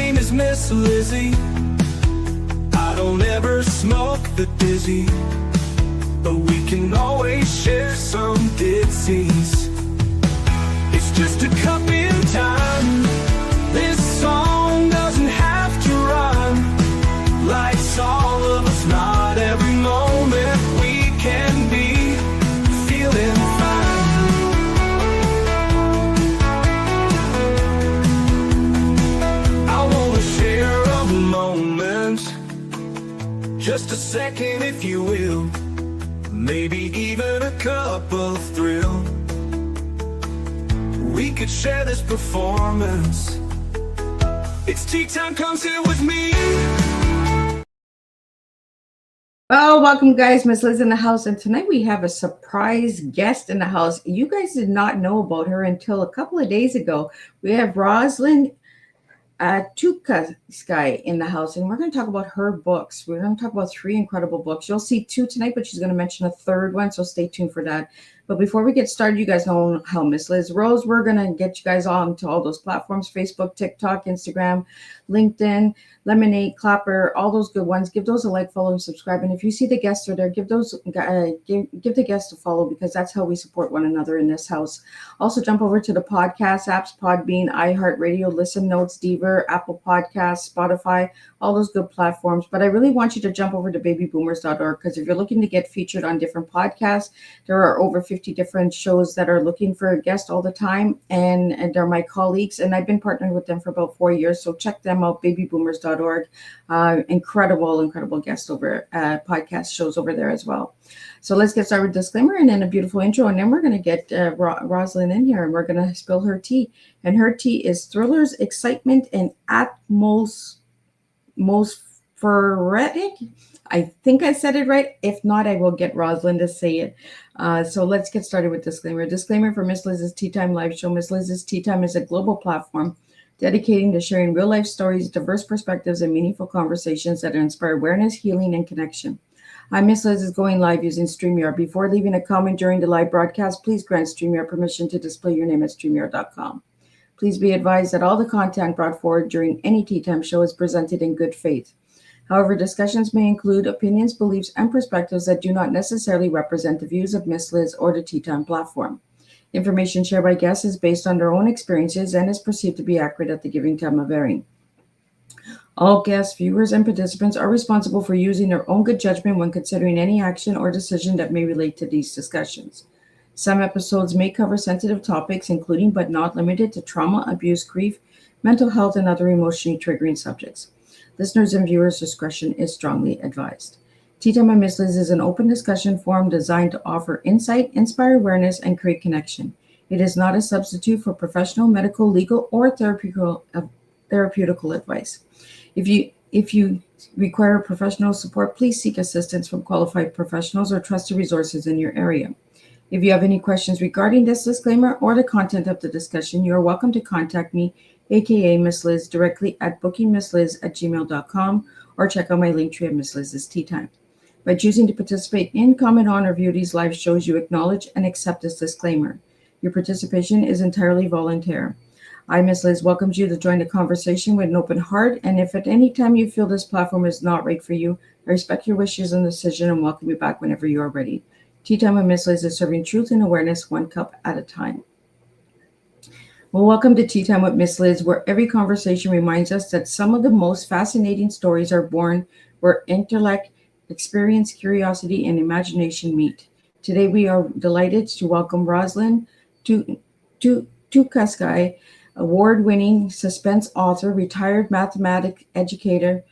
name is Miss Lizzie. I don't ever smoke the dizzy, but we can always share some ditzies. It's just a cup in time. This song doesn't have to rhyme. Life's all of us, not every moment we can be feeling fine. I wanna share a moment, just a second if you will, maybe even a cup of thrill. We could share this performance. It's tea time, come sit with me. Well, welcome guys, Miss Liz in the house, and tonight we have a surprise guest in the house. You guys did not know about her until a couple of days ago. We have Roselyn Teukolsky in the house, and we're going to talk about her books. We're going to talk about 3 incredible books. You'll see 2 tonight, but she's going to mention a 3rd one, so stay tuned for that. But before we get started, you guys know how Miss Liz rolls. We're going to get you guys on to all those platforms: Facebook, TikTok, Instagram, LinkedIn, Lemonade, Clapper, all those good ones. Give those a like, follow, and subscribe. And if you see the guests are there, give the guests a follow, because that's how we support one another in this house. Also, jump over to the podcast apps: Podbean, iHeartRadio, Listen Notes, Deezer, Apple Podcasts, Spotify, all those good platforms. But I really want you to jump over to babyboomers.org, because if you're looking to get featured on different podcasts, there are over 50 different shows that are looking for a guest all the time, and they're my colleagues, and I've been partnering with them for about 4 years. So check them out, babyboomers.org. Incredible guest over podcast shows over there as well. So let's get started with disclaimer and then a beautiful intro, and then we're going to get Roselyn in here, and we're going to spill her tea. And her tea is thrillers, excitement, and atmospheric. I think I said it right. If not, I will get Roselyn to say it. So let's get started with disclaimer. Disclaimer for Miss Liz's Tea Time live show. Miss Liz's Tea Time is a global platform dedicating to sharing real life stories, diverse perspectives, and meaningful conversations that inspire awareness, healing, and connection. Miss Liz is going live using StreamYard. Before leaving a comment during the live broadcast, please grant StreamYard permission to display your name at StreamYard.com. Please be advised that all the content brought forward during any Tea Time show is presented in good faith. However, discussions may include opinions, beliefs, and perspectives that do not necessarily represent the views of Miss Liz or the Tea Time platform. Information shared by guests is based on their own experiences and is perceived to be accurate at the given time of airing. All guests, viewers, and participants are responsible for using their own good judgment when considering any action or decision that may relate to these discussions. Some episodes may cover sensitive topics, including but not limited to trauma, abuse, grief, mental health, and other emotionally triggering subjects. Listeners' and viewers' discretion is strongly advised. Tea Time with Miss Liz is an open discussion forum designed to offer insight, inspire awareness, and create connection. It is not a substitute for professional, medical, legal, or therapeutical advice. If you require professional support, please seek assistance from qualified professionals or trusted resources in your area. If you have any questions regarding this disclaimer or the content of the discussion, you are welcome to contact me, aka Miss Liz, directly at bookingmissliz@gmail.com, or check out my link tree at Miss Liz's Tea Time. By choosing to participate in, comment on, or view these live shows, you acknowledge and accept this disclaimer. Your participation is entirely voluntary. I, Miss Liz, welcomes you to join the conversation with an open heart, and if at any time you feel this platform is not right for you, I respect your wishes and decision and welcome you back whenever you are ready. Tea Time with Miss Liz is serving truth and awareness one cup at a time. Well, welcome to Tea Time with Miss Liz, where every conversation reminds us that some of the most fascinating stories are born where intellect, experience, curiosity, and imagination meet. Today, we are delighted to welcome Roselyn Teukolsky, award-winning suspense author, retired mathematics educator,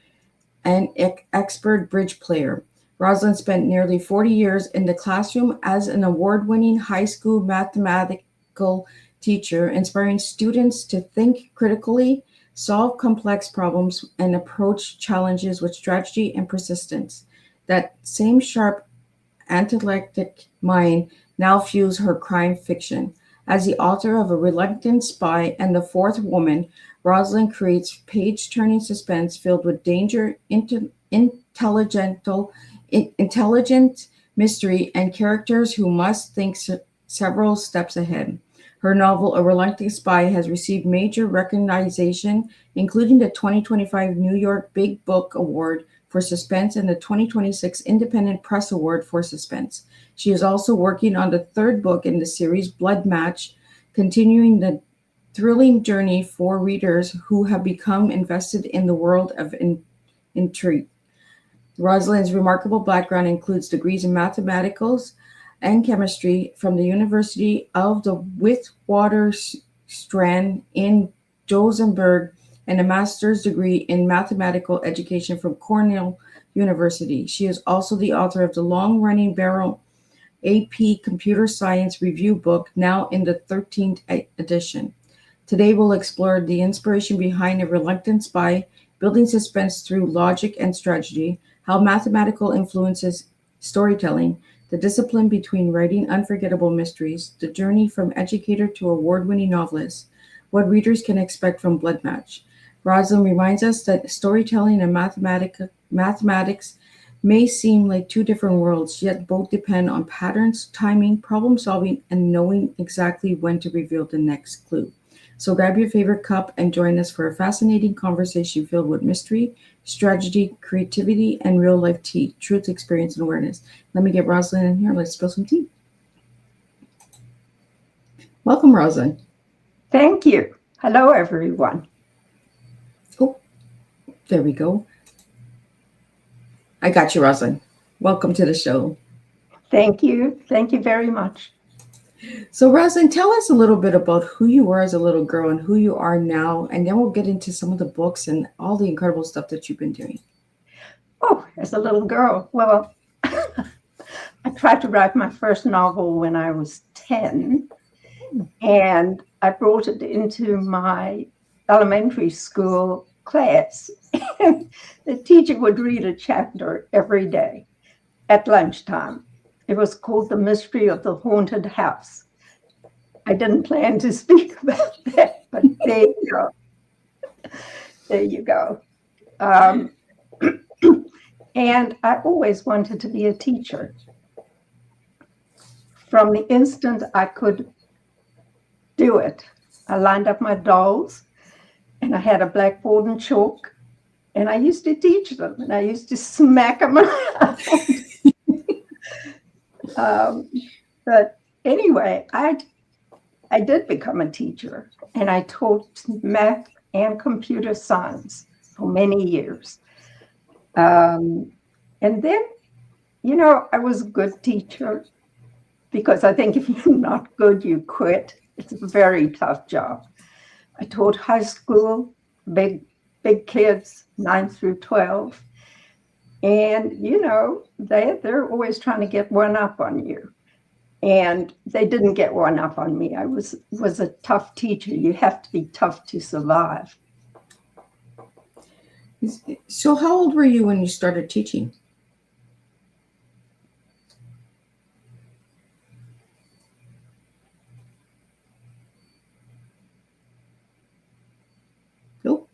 and expert bridge player. Roselyn spent nearly 40 years in the classroom as an award-winning high school mathematical teacher, inspiring students to think critically, solve complex problems, and approach challenges with strategy and persistence. That same sharp, analytic mind now fuels her crime fiction. As the author of A Relentless Spy and The Fourth Woman, Roselyn creates page-turning suspense filled with danger, intelligent mystery, and characters who must think several steps ahead. Her novel, A Relentless Spy, has received major recognition, including the 2025 New York Big Book Award for Suspense and the 2026 Independent Press Award for Suspense. She is also working on the third book in the series, Blood Match, continuing the thrilling journey for readers who have become invested in the world of Intrigue. Roselyn's remarkable background includes degrees in mathematics and chemistry from the University of the Witwatersrand in Johannesburg and a master's degree in mathematical education from Cornell University. She is also the author of the long-running Barrel AP Computer Science Review book, now in the 13th edition. Today we'll explore the inspiration behind A Relentless Spy, building suspense through logic and strategy, how mathematical influences storytelling, the discipline between writing unforgettable mysteries, the journey from educator to award-winning novelist, what readers can expect from Blood Match. Roselyn reminds us that storytelling and mathematics may seem like two different worlds, yet both depend on patterns, timing, problem solving, and knowing exactly when to reveal the next clue. So grab your favorite cup and join us for a fascinating conversation filled with mystery, strategy, creativity, and real-life tea, truth, experience, and awareness. Let me get Roselyn in here. Let's spill some tea. Welcome, Roselyn. Thank you. Hello, everyone. Oh, there we go. I got you, Roselyn. Welcome to the show. Thank you. Thank you very much. So, Roselyn, tell us a little bit about who you were as a little girl and who you are now, and then we'll get into some of the books and all the incredible stuff that you've been doing. Oh, as a little girl, well, I tried to write my first novel when I was 10, and I brought it into my elementary school class. The teacher would read a chapter every day at lunchtime. It was called The Mystery of the Haunted House. I didn't plan to speak about that, but there you go. There you go. And I always wanted to be a teacher. From the instant I could do it, I lined up my dolls, and I had a blackboard and chalk, and I used to teach them, and I used to smack them around. But anyway, I did become a teacher, and I taught math and computer science for many years. And then, I was a good teacher, because I think if you're not good, you quit. It's a very tough job. I taught high school, big kids, 9 through 12. And, they're always trying to get one up on you. And they didn't get one up on me. I was a tough teacher. You have to be tough to survive. So how old were you when you started teaching? Oh,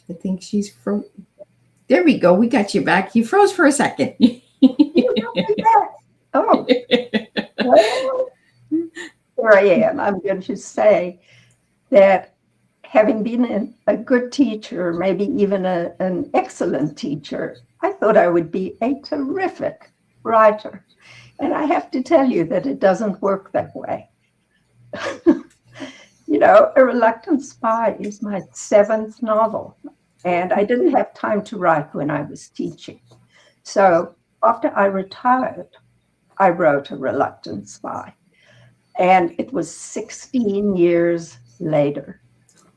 I think she's frozen. There we go. We got you back. You froze for a second. Oh, well, here I am. I'm going to say that having been a good teacher, maybe even an excellent teacher, I thought I would be a terrific writer. And I have to tell you that it doesn't work that way. A Reluctant Spy is my 7th novel. And I didn't have time to write when I was teaching. So after I retired, I wrote A Reluctant Spy. And it was 16 years later.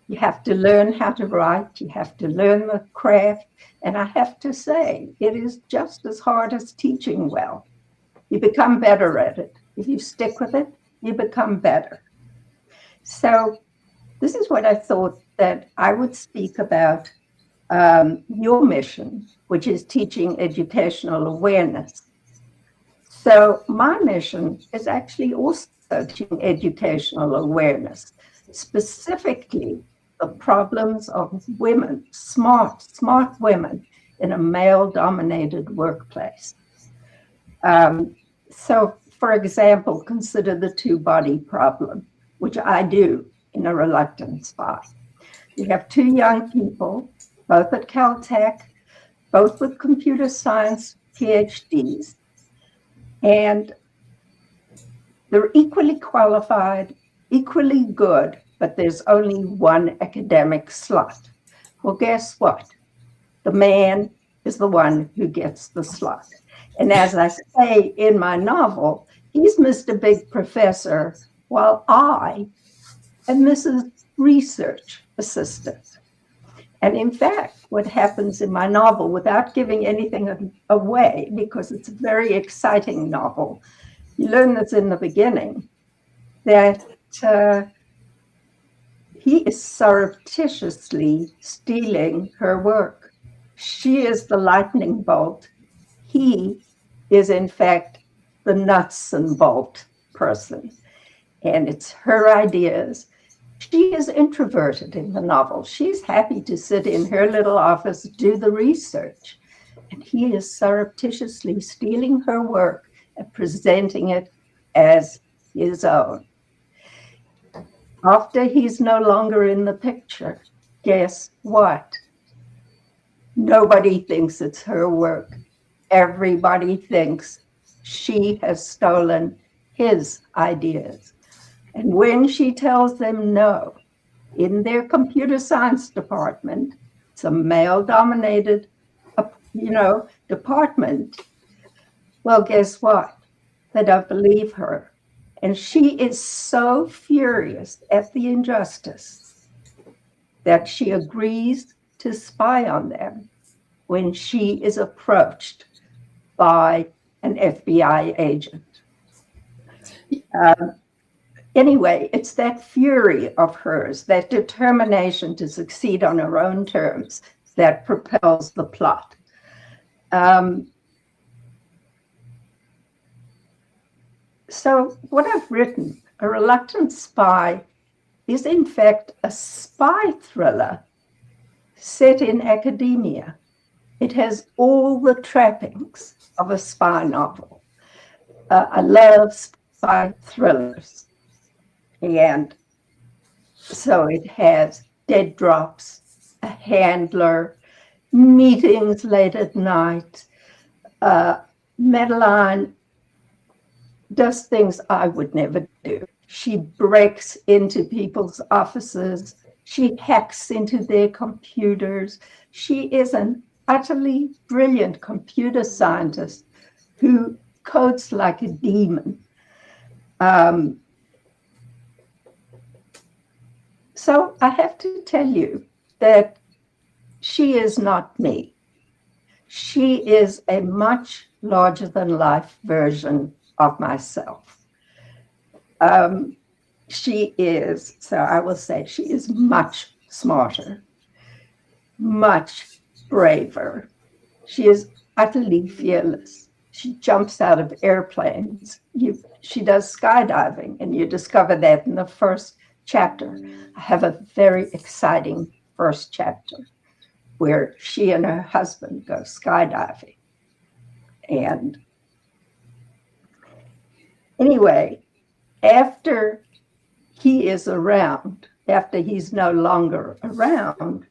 You have to learn how to write. You have to learn the craft. And I have to say, it is just as hard as teaching well. You become better at it. If you stick with it, you become better. So this is what I thought that I would speak about. Your mission, which is teaching educational awareness. So my mission is actually also teaching educational awareness, specifically the problems of women, smart women in a male-dominated workplace. So, for example, consider the two-body problem. which I do in A Reluctant Spy. You have two young people, both at Caltech, both with computer science PhDs, and they're equally qualified, equally good, but there's only one academic slot. Well, guess what? The man is the one who gets the slot. And as I say in my novel, he's Mr. Big Professor, while I am Mrs. Research Assistant. And in fact, what happens in my novel, without giving anything away, because it's a very exciting novel, you learn this in the beginning, that he is surreptitiously stealing her work. She is the lightning bolt. He is, in fact, the nuts and bolt person. And it's her ideas. She is introverted in the novel. She's happy to sit in her little office, do the research. And he is surreptitiously stealing her work and presenting it as his own. After he's no longer in the picture, guess what? Nobody thinks it's her work. Everybody thinks she has stolen his ideas. And when she tells them no, in their computer science department, it's a male-dominated, department, well, guess what? They don't believe her. And she is so furious at the injustice that she agrees to spy on them when she is approached by an FBI agent. Anyway, it's that fury of hers, that determination to succeed on her own terms, that propels the plot. So what I've written, A Reluctant Spy, is in fact a spy thriller set in academia. It has all the trappings of a spy novel. I love spy thrillers. And so it has dead drops, a handler, meetings late at night. Madeline does things I would never do. She breaks into people's offices. She hacks into their computers. She is an utterly brilliant computer scientist who codes like a demon. So I have to tell you that she is not me. She is a much larger than life version of myself. She is, so I will say, she is much smarter, much braver. She is utterly fearless. She jumps out of airplanes. She does skydiving, and you discover that in the first chapter. I have a very exciting first chapter where she and her husband go skydiving. And anyway, after he is around, after he's no longer around,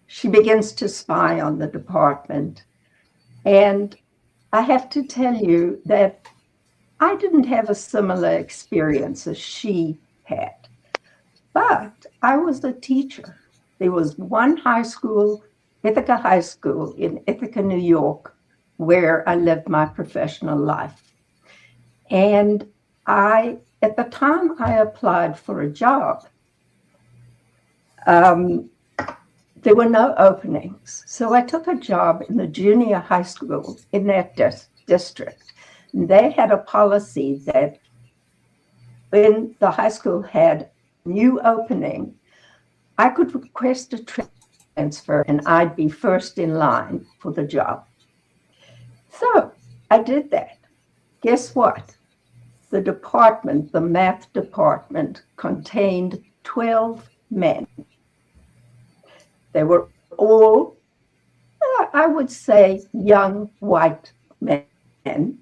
she begins to spy on the department. And I have to tell you that I didn't have a similar experience as she had, but I was a teacher. There was one high school, Ithaca High School in Ithaca, New York, where I lived my professional life. And at the time I applied for a job, there were no openings. So I took a job in the junior high school in that district. And they had a policy that when the high school had new opening, I could request a transfer and I'd be first in line for the job. So I did that. Guess what? The department, the math department, contained 12 men. They were all, I would say, young white men.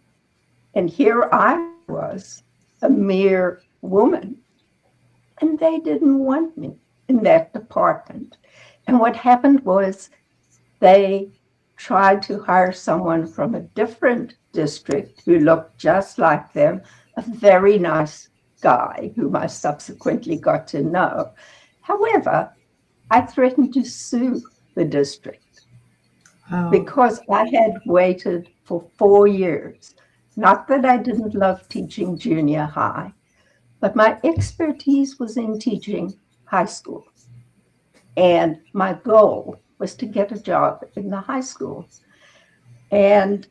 And here I was, a mere woman. And they didn't want me in that department. And what happened was they tried to hire someone from a different district who looked just like them, a very nice guy whom I subsequently got to know. However, I threatened to sue the district because I had waited for 4 years. Not that I didn't love teaching junior high, but my expertise was in teaching high school. And my goal was to get a job in the high school. And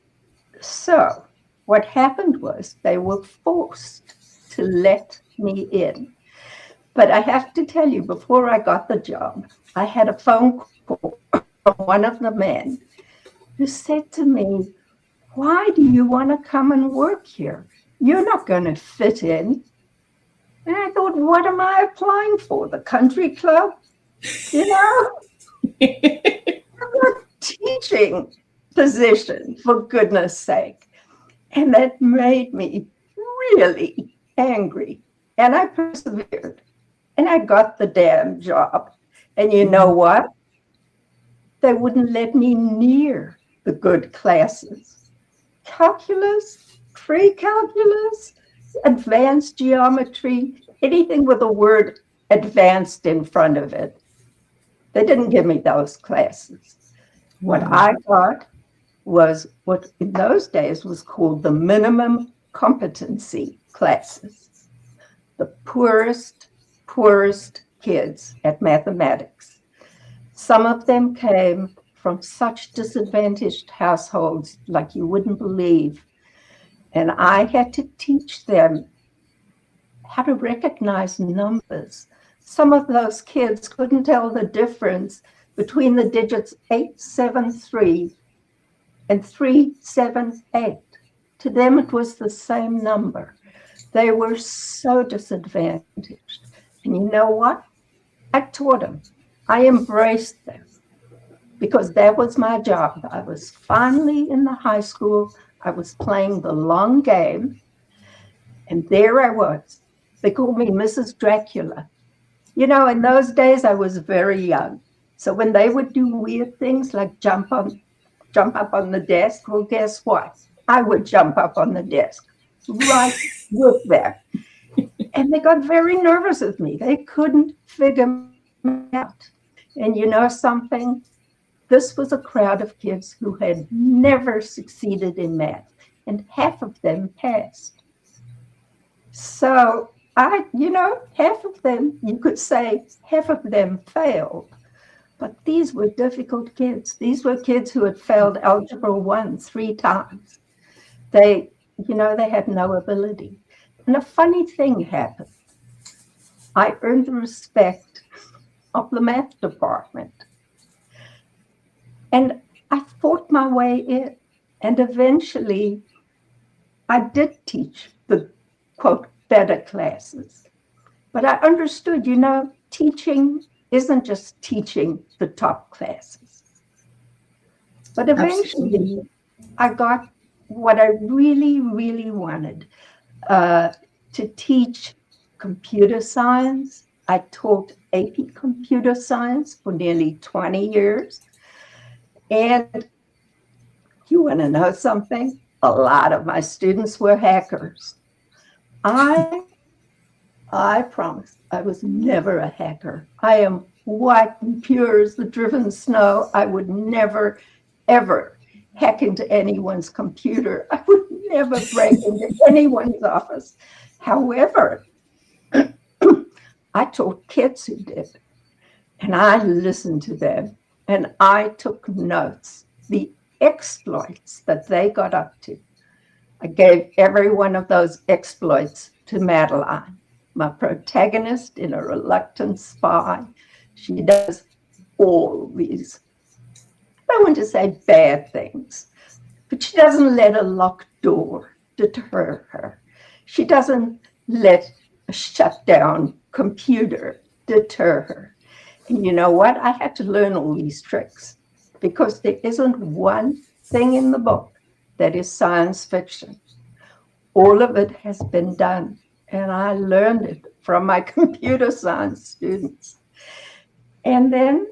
so what happened was they were forced to let me in. But I have to tell you, before I got the job, I had a phone call from one of the men who said to me, "Why do you want to come and work here? You're not going to fit in." And I thought, what am I applying for? The country club? You know? A teaching position, for goodness sake. And that made me really angry. And I persevered. And I got the damn job. And you know what? They wouldn't let me near the good classes. Calculus, pre-calculus, advanced geometry, anything with the word advanced in front of it. They didn't give me those classes. What I got was what in those days was called the minimum competency classes. The poorest kids at mathematics. Some of them came from such disadvantaged households like you wouldn't believe. And I had to teach them how to recognize numbers. Some of those kids couldn't tell the difference between the digits 873 and 378. To them, it was the same number. They were so disadvantaged. And you know what? I taught them. I embraced them because that was my job. I was finally in the high school. I was playing the long game. And there I was. They called me Mrs. Dracula. You know, in those days, I was very young. So when they would do weird things like jump up on the desk, well, guess what? I would jump up on the desk right with them. And they got very nervous with me. They couldn't figure me out. And you know something? This was a crowd of kids who had never succeeded in math, and half of them passed. So half of them, you could say half of them failed. But these were difficult kids. These were kids who had failed Algebra 1 3 times. They had no ability. And a funny thing happened. I earned the respect of the math department. And I fought my way in. And eventually, I did teach the, quote, better classes. But I understood, teaching isn't just teaching the top classes. But eventually, I got what I really, really wanted, to teach computer science. I taught AP computer science for nearly 20 years. And you want to know something? A lot of my students were hackers. I promise I was never a hacker. I am white and pure as the driven snow. I would never, ever hack into anyone's computer. I would never break into anyone's office. However, I taught kids who did, and I listened to them, and I took notes, the exploits that they got up to. I gave every one of those exploits to Madeline, my protagonist in A Reluctant Spy. She does all these, I don't want to say bad things, but she doesn't let a locked door deter her. She doesn't let a shut down computer deter her. And you know what? I had to learn all these tricks because there isn't one thing in the book that is science fiction. All of it has been done and I learned it from my computer science students. And then,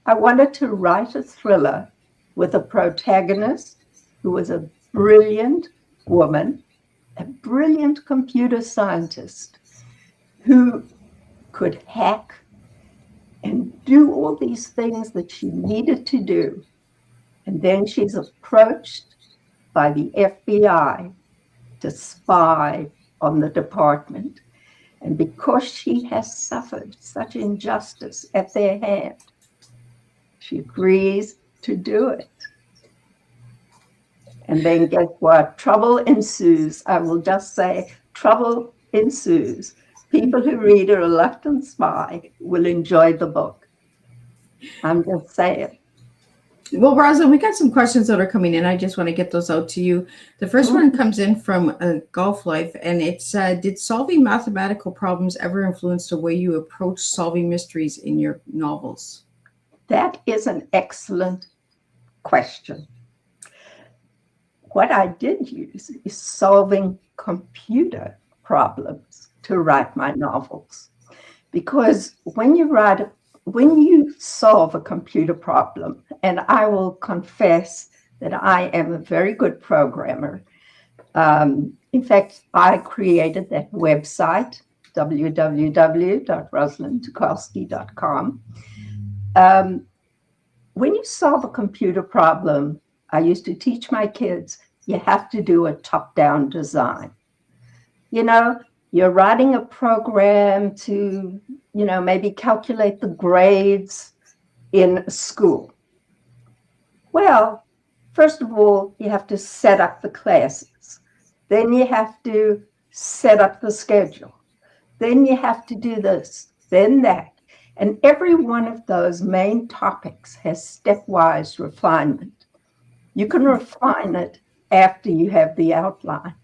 I wanted to write a thriller with a protagonist who was a brilliant woman, a brilliant computer scientist who could hack and do all these things that she needed to do. And then she's approached by the FBI to spy on the department. And because she has suffered such injustice at their hand, she agrees to do it. And then guess what? Trouble ensues. I will just say trouble ensues. People who read A Reluctant Spy will enjoy the book. I'm just saying. Well, Roselyn, we got some questions that are coming in. I just want to get those out to you. The first one comes in from Golf Life, and it's, did solving mathematical problems ever influence the way you approach solving mysteries in your novels? That is an excellent question. What I did use is solving computer problems to write my novels. Because when you solve a computer problem, and I will confess that I am a very good programmer. In fact, I created that website, www.roselyn.teukolsky.com. When you solve a computer problem, I used to teach my kids, you have to do a top-down design. You're writing a program to, maybe calculate the grades in school. Well, first of all, you have to set up the classes. Then you have to set up the schedule. Then you have to do this, then that. And every one of those main topics has stepwise refinement. You can refine it after you have the outline.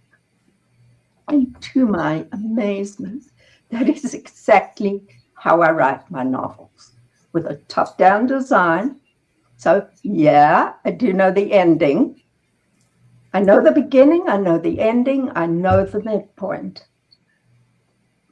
And to my amazement, that is exactly how I write my novels, with a top-down design. So, yeah, I do know the ending. I know the beginning, I know the ending, I know the midpoint.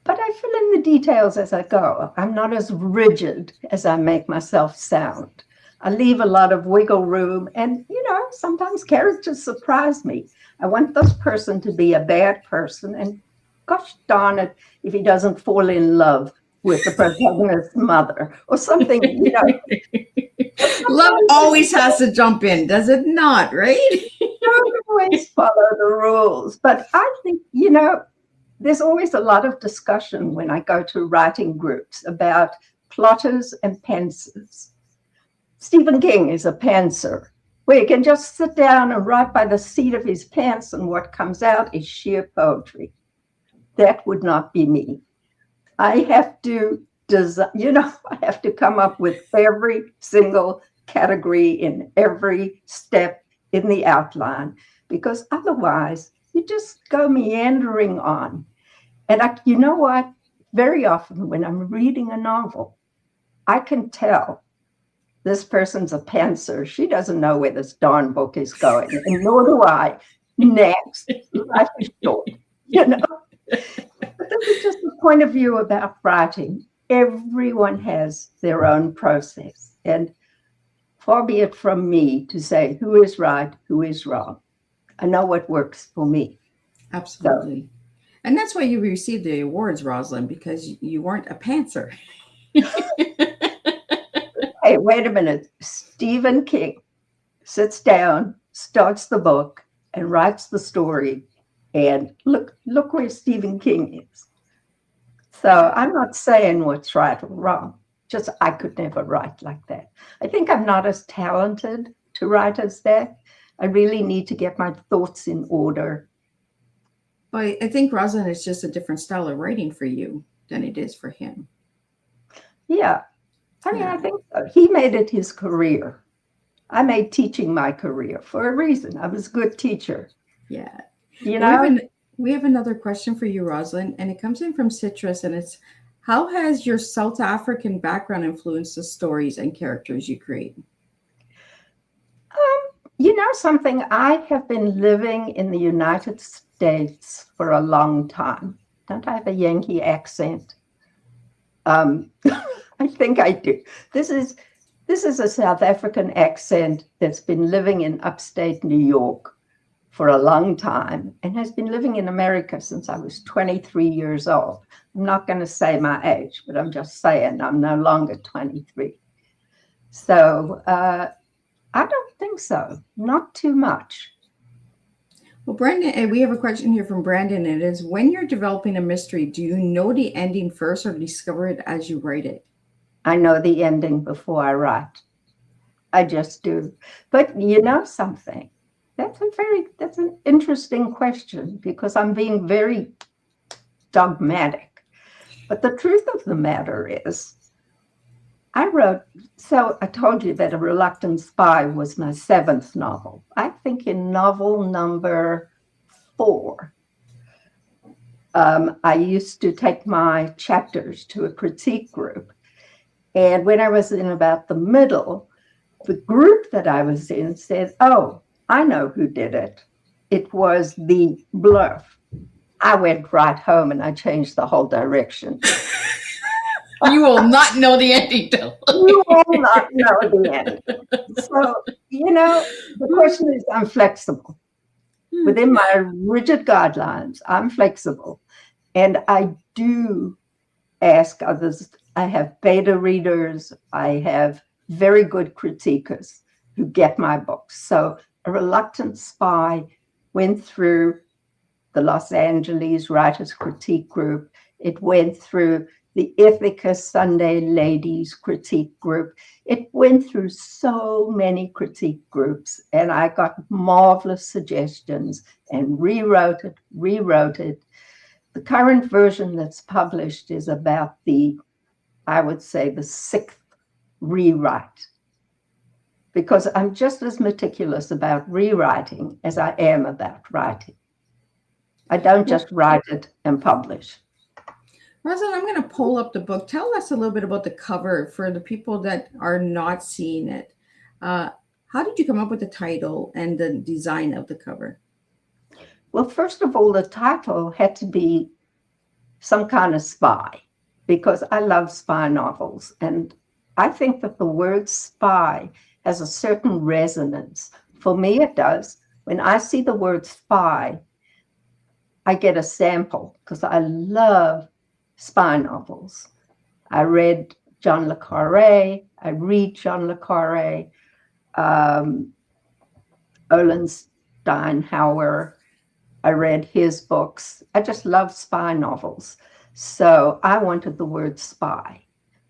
But I fill in the details as I go. I'm not as rigid as I make myself sound. I leave a lot of wiggle room, and, sometimes characters surprise me. I want this person to be a bad person, and gosh darn it, if he doesn't fall in love with the protagonist's mother or something, Love always has to jump in, does it not, right? Don't always follow the rules. But I think, there's always a lot of discussion when I go to writing groups about plotters and pantsers. Stephen King is a pantser, where he can just sit down and write by the seat of his pants, and what comes out is sheer poetry. That would not be me. I have to design, I have to come up with every single category in every step in the outline, because otherwise you just go meandering on. And you know what? Very often when I'm reading a novel, I can tell this person's a pantser. She doesn't know where this darn book is going, and nor do I. Next, life is short, But this is just the point of view about writing. Everyone has their own process, and far be it from me to say who is right, who is wrong. I know what works for me. Absolutely. And that's why you received the awards, Roselyn, because you weren't a pantser. Hey, wait a minute. Stephen King sits down, starts the book, and writes the story. And look where Stephen King is. So I'm not saying what's right or wrong. Just I could never write like that. I think I'm not as talented to write as that. I really need to get my thoughts in order. But I think, Roselyn, it's just a different style of writing for you than it is for him. Yeah. I think so. He made it his career. I made teaching my career for a reason. I was a good teacher. Yeah. We have another question for you, Roselyn, and it comes in from Citrus, and it's, how has your South African background influenced the stories and characters you create? Something, I have been living in the United States States for a long time. Don't I have a Yankee accent? I think I do. This is a South African accent that's been living in upstate New York for a long time and has been living in America since I was 23 years old. I'm not going to say my age, but I'm just saying I'm no longer 23. So I don't think so. Not too much. Well, Brandon, we have a question here from Brandon. It is, when you're developing a mystery, do you know the ending first or discover it as you write it? I know the ending before I write. I just do. But you know something? That's an interesting question, because I'm being very dogmatic. But the truth of the matter is, I told you that A Reluctant Spy was my 7th novel. I think in novel number 4, I used to take my chapters to a critique group. And when I was in about the middle, the group that I was in said, "Oh, I know who did it. It was the bluff." I went right home and I changed the whole direction. You will not know the ending, though. You will not know the ending. So, the question is, I'm flexible. Within my rigid guidelines, I'm flexible. And I do ask others. I have beta readers. I have very good critiquers who get my books. So A Reluctant Spy went through the Los Angeles Writers Critique Group. It went through the Ithaca Sunday Ladies Critique Group. It went through so many critique groups, and I got marvelous suggestions and rewrote it. The current version that's published is about I would say, the 6th rewrite, because I'm just as meticulous about rewriting as I am about writing. I don't just write it and publish. Roselyn, I'm going to pull up the book. Tell us a little bit about the cover for the people that are not seeing it. How did you come up with the title and the design of the cover? Well, first of all, the title had to be some kind of spy, because I love spy novels. And I think that the word spy has a certain resonance. For me, it does. When I see the word spy, I get a sample, because I love spy novels. I read John le Carré. I read John le Carré, Olin Steinhauer. I read his books. I just love spy novels. So I wanted the word spy,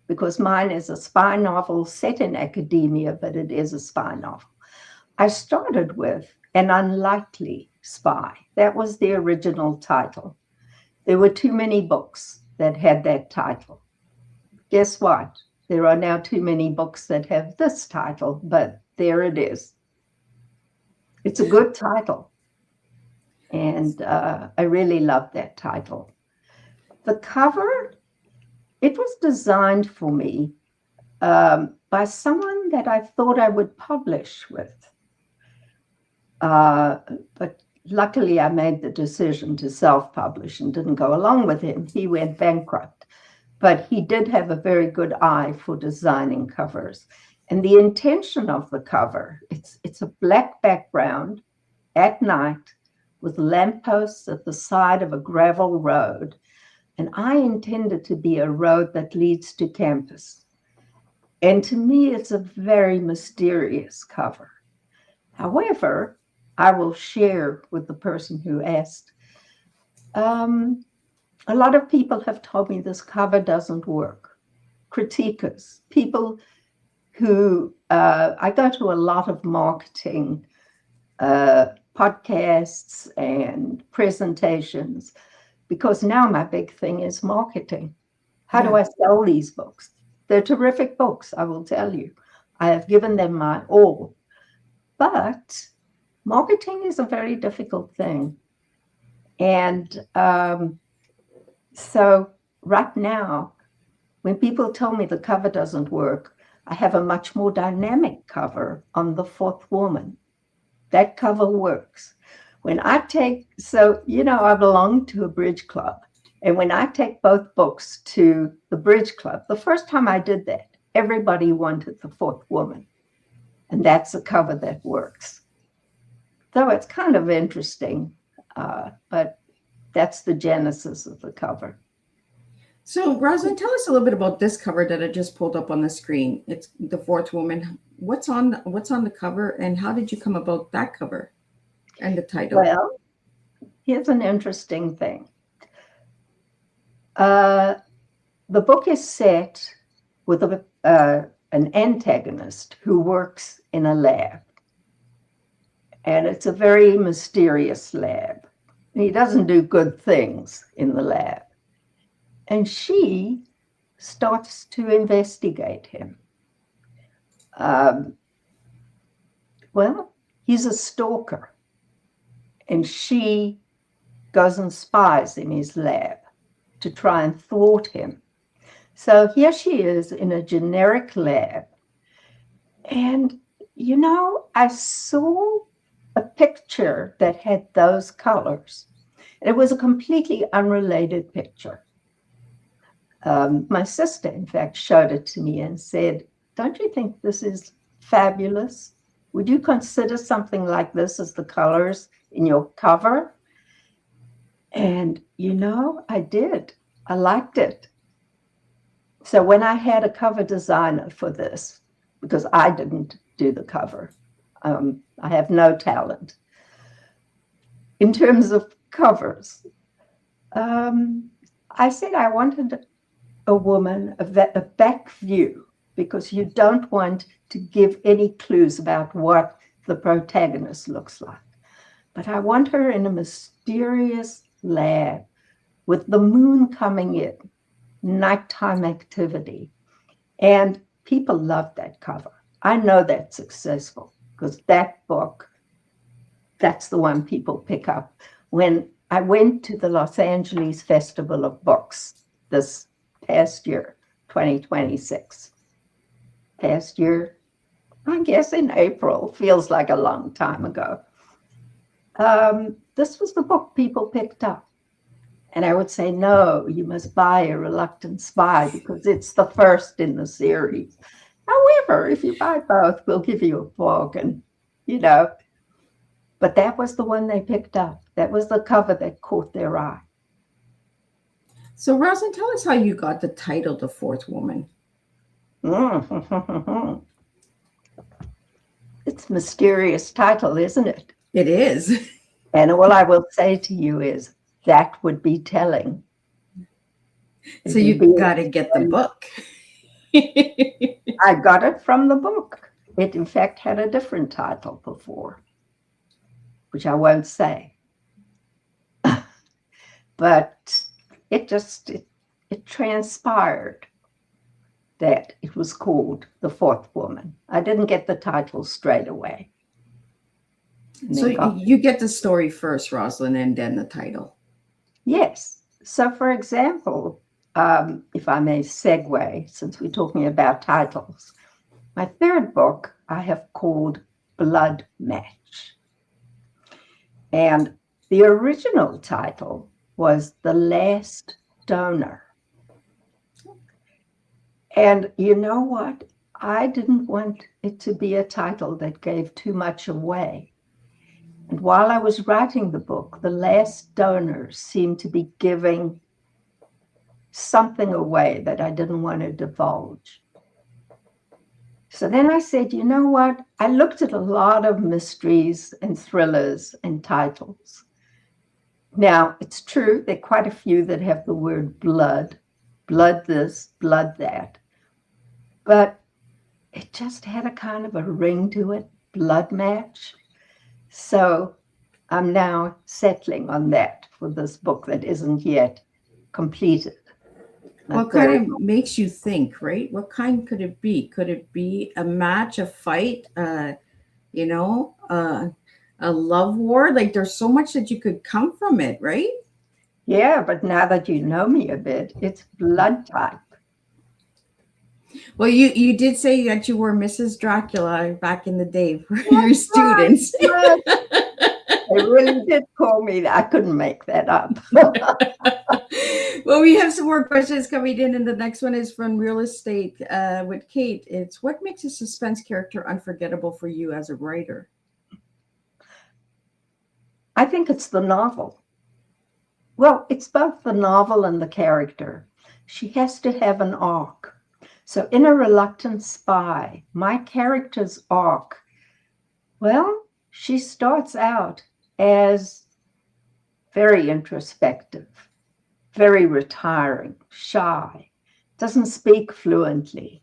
because mine is a spy novel set in academia, but it is a spy novel. I started with An Unlikely Spy. That was the original title. There were too many books that had that title. Guess what? There are now too many books that have this title, but there it is. It's a good title. And I really love that title. The cover, it was designed for me by someone that I thought I would publish with. But luckily, I made the decision to self-publish and didn't go along with him. He went bankrupt. But he did have a very good eye for designing covers. And the intention of the cover, it's a black background at night with lampposts at the side of a gravel road. And I intended to be a road that leads to campus. And to me, it's a very mysterious cover. However, I will share with the person who asked, a lot of people have told me this cover doesn't work. Critiquers, people who, I go to a lot of marketing podcasts and presentations, because now my big thing is marketing. How do I sell these books? They're terrific books, I will tell you. I have given them my all. But marketing is a very difficult thing. And so right now, when people tell me the cover doesn't work, I have a much more dynamic cover on The Fourth Woman. That cover works. When I take, so, I belong to a bridge club. And when I take both books to the bridge club, the first time I did that, everybody wanted the fourth woman. And that's a cover that works. So it's kind of interesting, but that's the genesis of the cover. So, Roselyn, tell us a little bit about this cover that I just pulled up on the screen. It's the fourth woman. What's on the cover, and how did you come about that cover and the title? Well, here's an interesting thing. The book is set with an antagonist who works in a lab. And it's a very mysterious lab. He doesn't do good things in the lab. And she starts to investigate him. Well, he's a stalker. And she goes and spies in his lab to try and thwart him. So here she is in a generic lab. And, I saw a picture that had those colors. It was a completely unrelated picture. My sister, in fact, showed it to me and said, "Don't you think this is fabulous? Would you consider something like this as the colors in your cover?" And, I did. I liked it. So when I had a cover designer for this, because I didn't do the cover, I have no talent in terms of covers. I said I wanted a woman, a back view, because you don't want to give any clues about what the protagonist looks like. But I want her in a mysterious lab with the moon coming in, nighttime activity. And people love that cover. I know that's successful because that book, that's the one people pick up. When I went to the Los Angeles Festival of Books this past year, 2026, past year, I guess in April, feels like a long time ago. This was the book people picked up. And I would say, no, you must buy A Reluctant Spy because it's the first in the series. However, if you buy both, we'll give you a book and, but that was the one they picked up. That was the cover that caught their eye. So, Roselyn, tell us how you got the title, The Fourth Woman. It's a mysterious title, isn't it? It is. And all I will say to you is that would be telling. So you got to get the book. I got it from the book. It, in fact, had a different title before, which I won't say. But it transpired that it was called The Fourth Woman. I didn't get the title straight away. So you get the story first, Roselyn, and then the title. Yes. So, for example, if I may segue, since we're talking about titles, my third book I have called Blood Match. And the original title was The Last Donor. And you know what? I didn't want it to be a title that gave too much away. And while I was writing the book, The Last Donor seemed to be giving something away that I didn't want to divulge. So then I said, you know what? I looked at a lot of mysteries and thrillers and titles. Now, it's true, there are quite a few that have the word blood, blood this, blood that. But it just had a kind of a ring to it, Blood Match. So I'm now settling on that for this book that isn't yet completed. What kind of makes you think, right? What kind could it be? Could it be a match, a fight, a love war? Like there's so much that you could come from it, right? Yeah, but now that you know me a bit, it's blood type. Well, you did say that you were Mrs. Dracula back in the day for your students. Right. They really did call me that. I couldn't make that up. Well, we have some more questions coming in, and the next one is from Real Estate with Kate. It's, what makes a suspense character unforgettable for you as a writer? I think it's the novel. Well, it's both the novel and the character. She has to have an arc. So in A Reluctant Spy, my character's arc, well, she starts out as very introspective, very retiring, shy, doesn't speak fluently,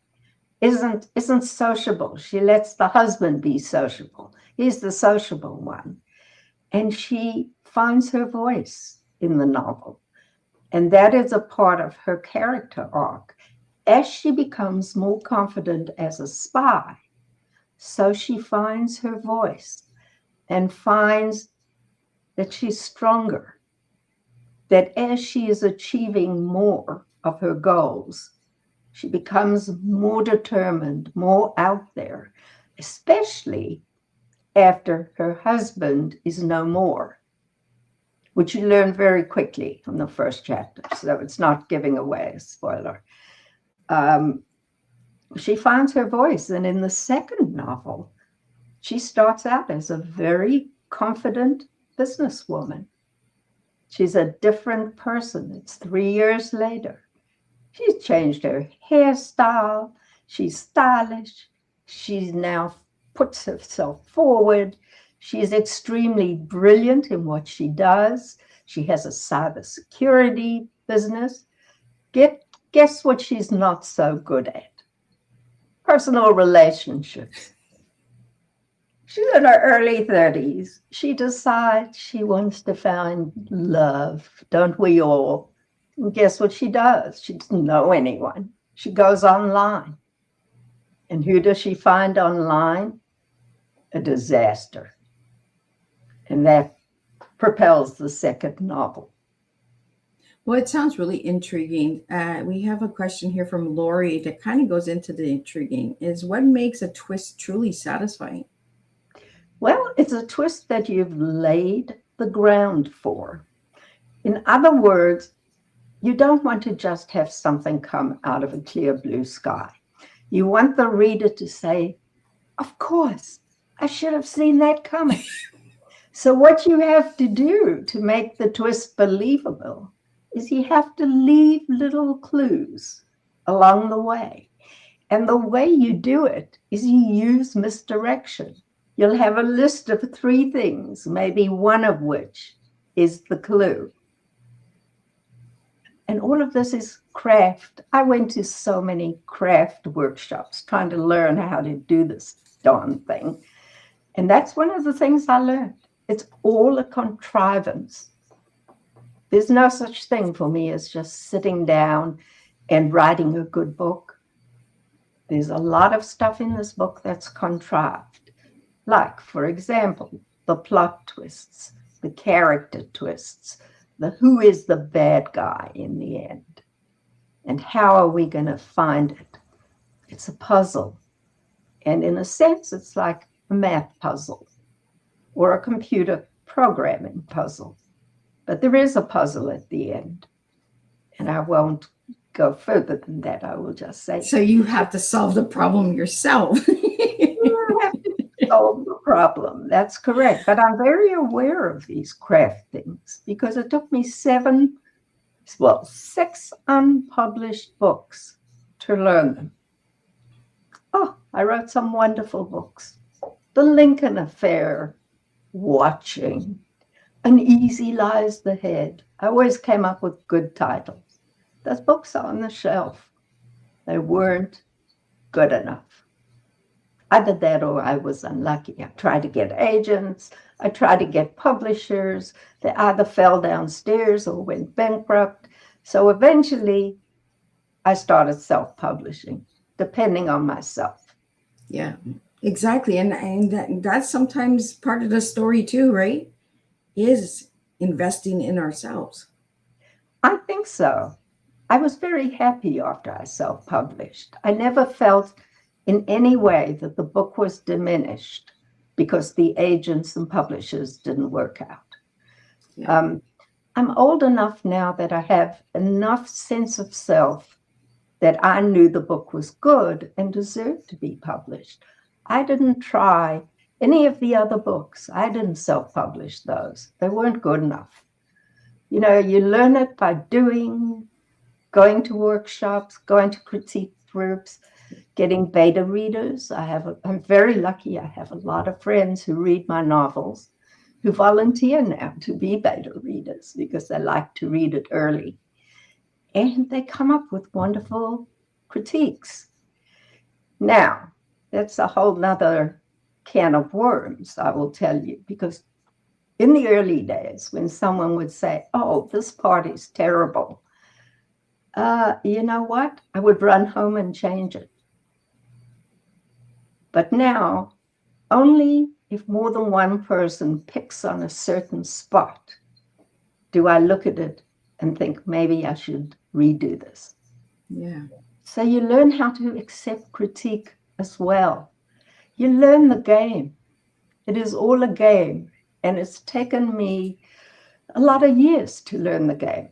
isn't sociable. She lets the husband be sociable. He's the sociable one. And she finds her voice in the novel. And that is a part of her character arc. As she becomes more confident as a spy, so she finds her voice and finds that she's stronger, that as she is achieving more of her goals, she becomes more determined, more out there, especially after her husband is no more, which you learn very quickly from the first chapter, so it's not giving away a spoiler. She finds her voice, and in the second novel, she starts out as a very confident businesswoman. She's a different person. It's 3 years later. She's changed her hairstyle. She's stylish. She now puts herself forward. She's extremely brilliant in what she does. She has a cybersecurity business. Guess what she's not so good at? Personal relationships. She's in her early 30s. She decides she wants to find love, don't we all? And guess what she does? She doesn't know anyone. She goes online. And who does she find online? A disaster. And that propels the second novel. Well, it sounds really intriguing. We have a question here from Lori that kind of goes into the intriguing. Is, what makes a twist truly satisfying? Well, it's a twist that you've laid the ground for. In other words, you don't want to just have something come out of a clear blue sky. You want the reader to say, of course, I should have seen that coming. So what you have to do to make the twist believable is you have to leave little clues along the way. And the way you do it is you use misdirection. You'll have a list of 3 things, maybe one of which is the clue. And all of this is craft. I went to so many craft workshops trying to learn how to do this darn thing. And that's one of the things I learned. It's all a contrivance. There's no such thing for me as just sitting down and writing a good book. There's a lot of stuff in this book that's contrived. Like, for example, the plot twists, the character twists, the who is the bad guy in the end, and how are we going to find it? It's a puzzle. And in a sense, it's like a math puzzle or a computer programming puzzle. But there is a puzzle at the end. And I won't go further than that. I will just say. So you have to solve the problem yourself. You have to solve the problem. That's correct. But I'm very aware of these craft things because it took me 6 unpublished books to learn them. Oh, I wrote some wonderful books. The Lincoln Affair, Watching, Uneasy Lies the Head. I always came up with good titles. Those books are on the shelf. They weren't good enough. Either that or I was unlucky. I tried to get agents. I tried to get publishers. They either fell downstairs or went bankrupt. So eventually I started self-publishing, depending on myself. Yeah, exactly. And that's sometimes part of the story too, right? Is investing in ourselves. I think so. I was very happy after I self-published. I never felt in any way that the book was diminished because the agents and publishers didn't work out. Yeah. I'm old enough now that I have enough sense of self that I knew the book was good and deserved to be published. I didn't try any of the other books. I didn't self-publish those. They weren't good enough. You know, you learn it by doing, going to workshops, going to critique groups, getting beta readers. I'm very lucky. I have a lot of friends who read my novels who volunteer now to be beta readers because they like to read it early. And they come up with wonderful critiques. Now, that's a whole nother can of worms, I will tell you, because in the early days, when someone would say, oh, this part is terrible, you know what? I would run home and change it. But now, only if more than one person picks on a certain spot do I look at it and think, maybe I should redo this. Yeah. So you learn how to accept critique as well. You learn the game. It is all a game. And it's taken me a lot of years to learn the game.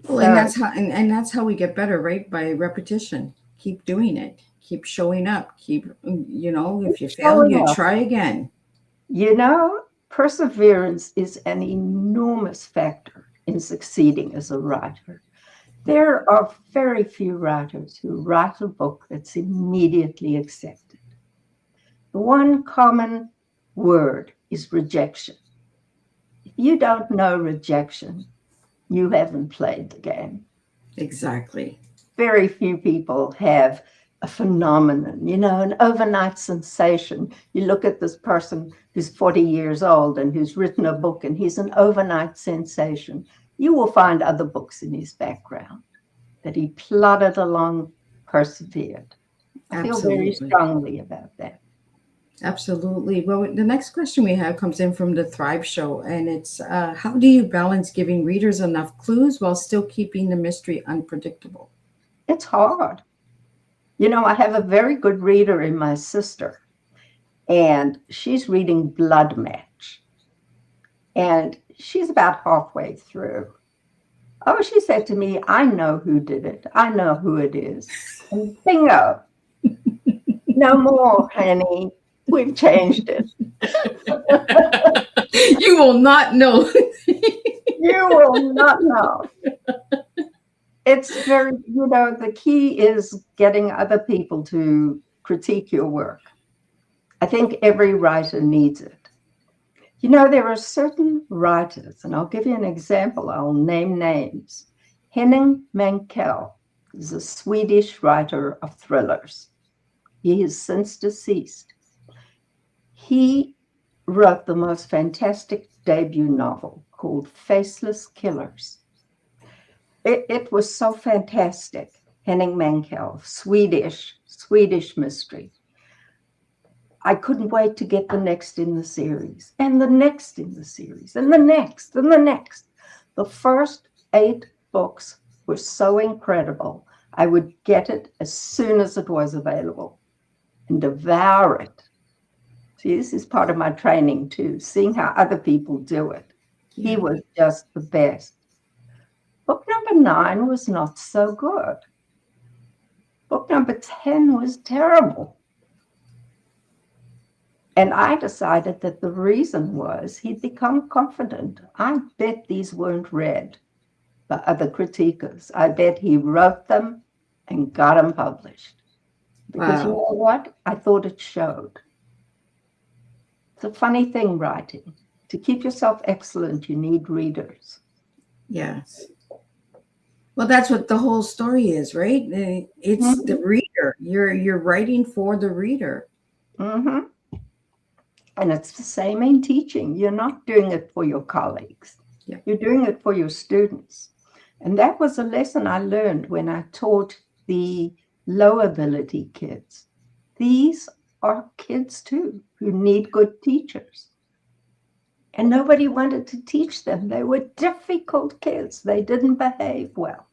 Well, and that's how we get better, right? By repetition. Keep doing it. Keep showing up. Keep, you know, if you fail, you try again. You know, perseverance is an enormous factor in succeeding as a writer. There are very few writers who write a book that's immediately accepted. The one common word is rejection. If you don't know rejection, you haven't played the game. Exactly. Very few people have a phenomenon, you know, an overnight sensation. You look at this person who's 40 years old and who's written a book and he's an overnight sensation. You will find other books in his background that he plodded along, persevered. I feel very strongly about that. Absolutely. Well, the next question we have comes in from the Thrive Show, and it's how do you balance giving readers enough clues while still keeping the mystery unpredictable? It's hard. You know, I have a very good reader in my sister, and she's reading Blood Match, and she's about halfway through. Oh, she said to me, I know who did it. I know who it is. And bingo. No more, honey. We've changed it. You will not know. You will not know. It's very, you know, the key is getting other people to critique your work. I think every writer needs it. You know, there are certain writers, and I'll give you an example. I'll name names. Henning Mankell is a Swedish writer of thrillers. He is since deceased. He wrote the most fantastic debut novel called Faceless Killers. It was so fantastic. Henning Mankell, Swedish mystery. I couldn't wait to get the next in the series, and the next in the series, and the next, and the next. The first 8 books were so incredible. I would get it as soon as it was available and devour it. See, this is part of my training too, seeing how other people do it. He was just the best. Book number 9 was not so good. Book number 10 was terrible. And I decided that the reason was he'd become confident. I bet these weren't read by other critiquers. I bet he wrote them and got them published. Because you know what? I thought it showed. It's a funny thing, writing. To keep yourself excellent, you need readers. Yes. Well, that's what the whole story is, right? It's the reader. You're writing for the reader. Mm-hmm. And it's the same in teaching. You're not doing it for your colleagues. Yeah. You're doing it for your students. And that was a lesson I learned when I taught the low ability kids. These are kids too who need good teachers. And nobody wanted to teach them. They were difficult kids. They didn't behave well.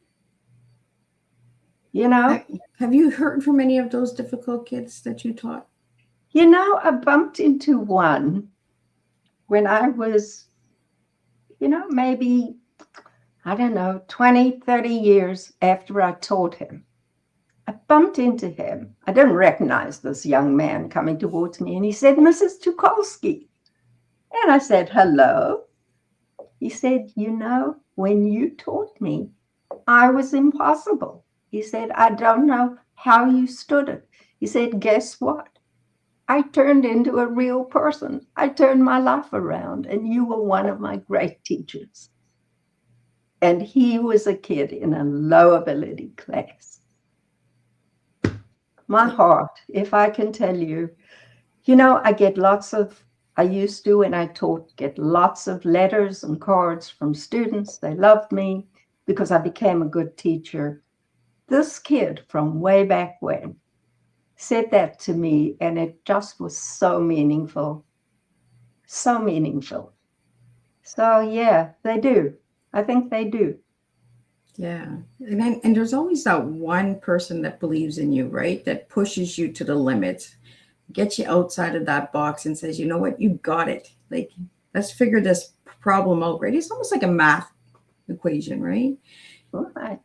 You know? Have you heard from any of those difficult kids that you taught? You know, I bumped into one when I was, maybe, I don't know, 20, 30 years after I taught him. I bumped into him. I didn't recognize this young man coming towards me, and he said, "Mrs. Teukolsky." And I said, "Hello." He said, "When you taught me, I was impossible." He said, "I don't know how you stood it." He said, "Guess what? I turned into a real person. I turned my life around, and you were one of my great teachers." And he was a kid in a low ability class. My heart, if I can tell you, I used to, when I taught, get lots of letters and cards from students. They loved me because I became a good teacher. This kid from way back when said that to me, and it just was so meaningful. So meaningful. So, yeah, they do. I think they do. Yeah. And there's always that one person that believes in you, right? That pushes you to the limits, gets you outside of that box and says, "You know what? You got it. Like, let's figure this problem out," right? It's almost like a math equation, right? Right.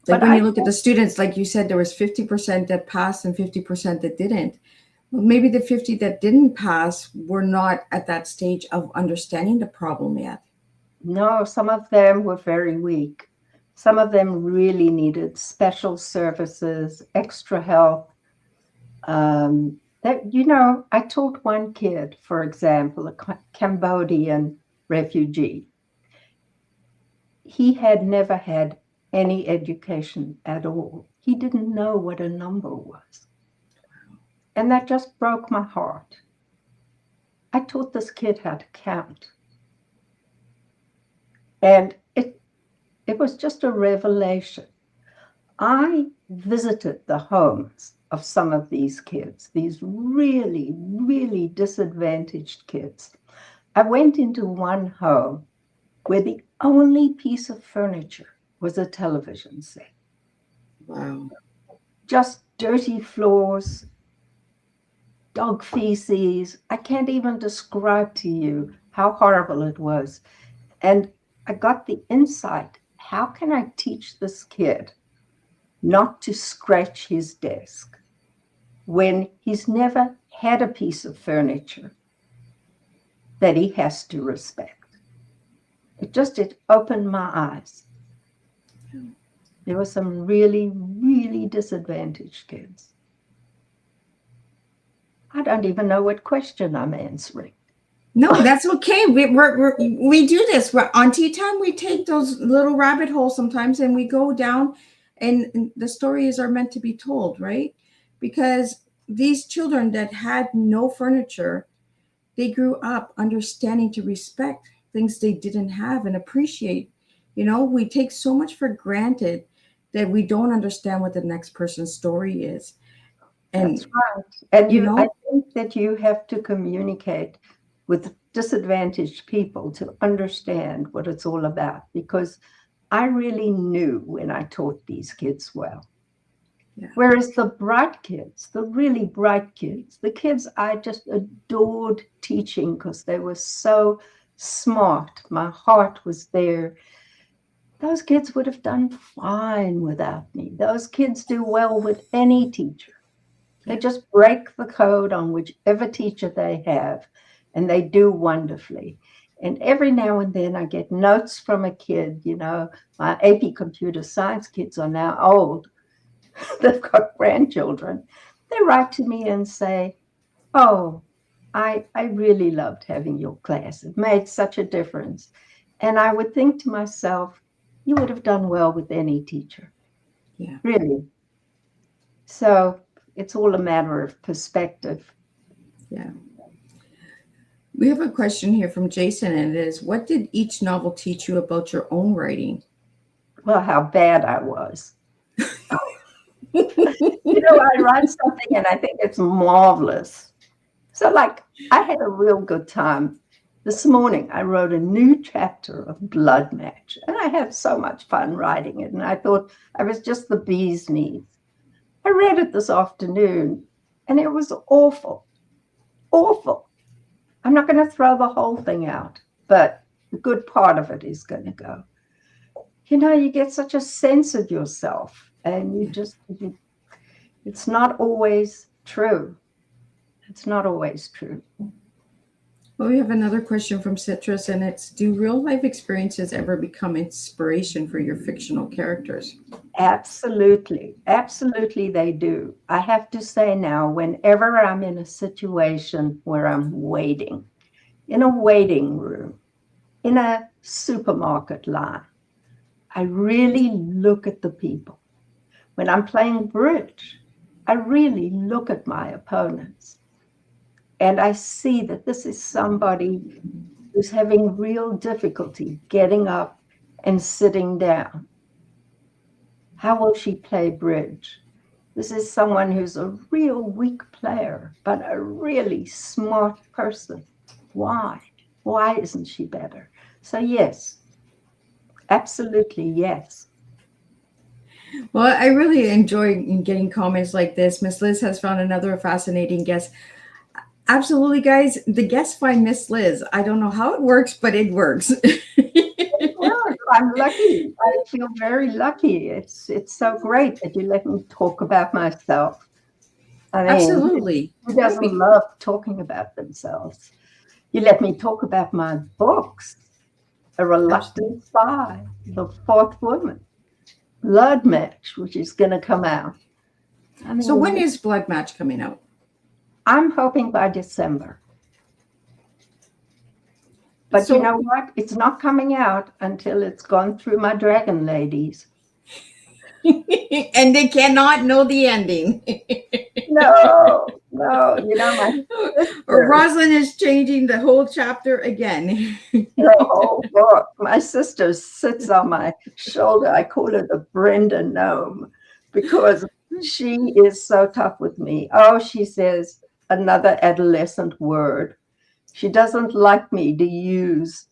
Like when you look at the students, like you said, there was 50% that passed and 50% that didn't. Well, maybe the 50 that didn't pass were not at that stage of understanding the problem yet. No, some of them were very weak. Some of them really needed special services, extra help. I taught one kid, for example, a Cambodian refugee. He had never had any education at all. He didn't know what a number was. And that just broke my heart. I taught this kid how to count. And it was just a revelation. I visited the homes of some of these kids, these really, really disadvantaged kids. I went into one home where the only piece of furniture was a television set. Wow. Just dirty floors, dog feces. I can't even describe to you how horrible it was. And I got the insight. How can I teach this kid not to scratch his desk when he's never had a piece of furniture that he has to respect? It opened my eyes. There were some really, really disadvantaged kids. I don't even know what question I'm answering. No, that's okay. We do this. On Teatime, we take those little rabbit holes sometimes and we go down, and the stories are meant to be told, right? Because these children that had no furniture, they grew up understanding to respect things they didn't have and appreciate. We take so much for granted that we don't understand what the next person's story is. And that's right. And I think that you have to communicate with disadvantaged people to understand what it's all about, because I really knew when I taught these kids well. Yeah. Whereas the bright kids, the really bright kids, the kids I just adored teaching because they were so smart, my heart was there. Those kids would have done fine without me. Those kids do well with any teacher. They just break the code on whichever teacher they have, and they do wonderfully. And every now and then I get notes from a kid, my AP computer science kids are now old. They've got grandchildren. They write to me and say, "Oh, I really loved having your class. It made such a difference." And I would think to myself, you would have done well with any teacher. Yeah. Really. So it's all a matter of perspective. Yeah. We have a question here from Jason, and it is, what did each novel teach you about your own writing? Well, how bad I was. I write something and I think it's marvelous. So I had a real good time. This morning, I wrote a new chapter of Blood Match, and I had so much fun writing it. And I thought I was just the bee's knees. I read it this afternoon, and it was awful. awful. I'm not going to throw the whole thing out, but a good part of it is going to go. You know, you get such a sense of yourself, and it's not always true. It's not always true. Well, we have another question from Citrus, and it's, do real life experiences ever become inspiration for your fictional characters? Absolutely. Absolutely, they do. I have to say now, whenever I'm in a situation where I'm waiting, in a waiting room, in a supermarket line, I really look at the people. When I'm playing bridge, I really look at my opponents. And I see that this is somebody who's having real difficulty getting up and sitting down. How will she play bridge? This is someone who's a real weak player, but a really smart person. Why? Why isn't she better? So yes, absolutely yes. Well, I really enjoy getting comments like this. Miss Liz has found another fascinating guest. Absolutely, guys. The guests find Miss Liz. I don't know how it works, but it works. Well, I'm lucky. I feel very lucky. It's so great that you let me talk about myself. I mean, Absolutely. who doesn't love talking about themselves? You let me talk about my books. A Reluctant Spy, The Fourth Woman, Blood Match, which is going to come out. I mean, So when is Blood Match coming out? I'm hoping by December. But So- you know what? It's not coming out until it's gone through my dragon ladies. And they cannot know the ending. No, you know, my Or Roselyn is changing the whole chapter again. the whole book. My sister sits on my shoulder. I call her the Brenda Gnome because she is so tough with me. Oh, she says another adolescent word. She doesn't like me to use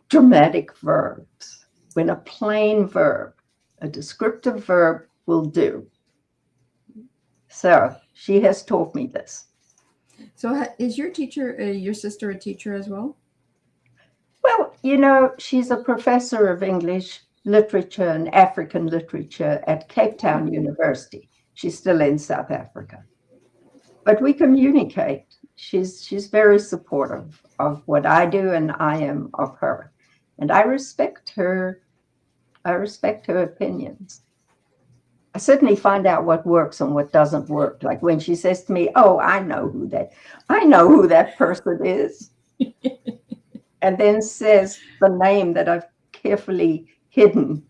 dramatic verbs when a plain verb, a descriptive verb will do. So she has taught me this. So is your teacher, your sister, a teacher as well? Well, you know, she's a professor of English literature and African literature at Cape Town University. She's still in South Africa. But we communicate. She's very supportive of what I do, and I am of her. And I respect her opinions. I certainly find out what works and what doesn't work. Like when she says to me, "Oh, I know who that person is," and then says the name that I've carefully hidden,